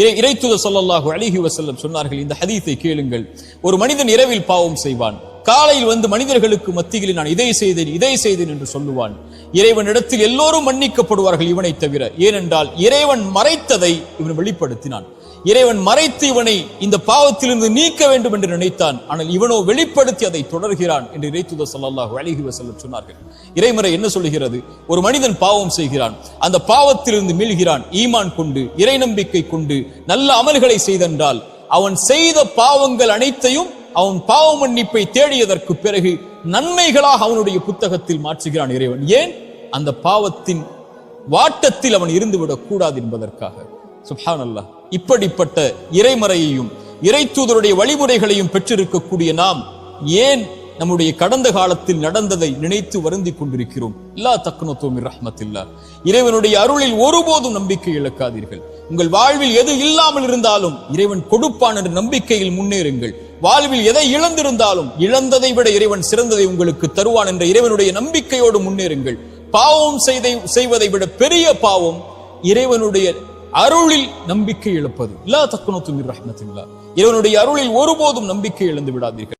இறைத்தூதர் ஸல்லல்லாஹு அலைஹி வஸல்லம் சொன்னார்கள், இந்த ஹதீஸை கேளுங்கள். ஒரு மனிதன் இரவில் பாவம் செய்வான், காலையில் வந்து மனிதர்களுக்கு மத்தியில் நான் இதை செய்தேன் என்று சொல்லுவான். இறைவனிடத்தில் எல்லோரும் மன்னிக்கப்படுவார்கள் இவனை தவிர. ஏனென்றால் இறைவன் மறைத்ததை இவன் வெளிப்படுத்தினான். இறைவன் மறைத்து இவனை இந்த பாவத்திலிருந்து நீக்க வேண்டும் என்று நினைத்தான். ஆனால் இவனோ வெளிப்படுத்தி அதை தொடர்கிறான் என்று இறைத்தூதர் ஸல்லல்லாஹு அலைஹி வஸல்லம் சொன்னார்கள். இறைமறை என்ன சொல்கிறது? ஒரு மனிதன் பாவம் செய்கிறான், அந்த பாவத்திலிருந்து மீள்கிறான், ஈமான் கொண்டு இறை நம்பிக்கை கொண்டு நல்ல அமல்களை செய்தென்றால் அவன் செய்த பாவங்கள் அனைத்தையும் அவன் பாவ மன்னிப்பை தேடியதற்கு பிறகு நன்மைகளாக அவனுடைய புத்தகத்தில் மாற்றுகிறான் இறைவன். ஏன்? அந்த பாவத்தின் வாட்டத்தில் அவன் இருந்துவிடக் கூடாது என்பதற்காக. சுப்ஹானல்லாஹ். இப்படிப்பட்ட இறைமறையையும் இறை தூதருடைய வழிமுறைகளையும் பெற்றிருக்கக்கூடிய நாம் ஏன் நம்முடைய கடந்த காலத்தில் நடந்ததை நினைத்து வருந்தி கொண்டிருக்கிறோம்? லா தக்னது மின் ரஹ்மத்தில்லாஹ். இறைவனுடைய அருளில் ஒருபோதும் நம்பிக்கை இழக்காதீர்கள். உங்கள் வாழ்வில் எது இல்லாமல் இருந்தாலும் இறைவன் கொடுப்பான் என்ற நம்பிக்கையில் முன்னேறுங்கள். வாழ்வில் எதை இழந்திருந்தாலும் இழந்ததை விட இறைவன் சிறந்ததை உங்களுக்கு தருவான் என்ற இறைவனுடைய நம்பிக்கையோடு முன்னேறுங்கள். பாவம் செய்வதை விட பெரிய பாவம் இறைவனுடைய அருளில் நம்பிக்கை இழப்பது. லா தக்னது மின் ரஹ்மத்தில்லாஹ். இறைவனுடைய அருளில் ஒருபோதும் நம்பிக்கை இழந்து விடாதீர்கள்.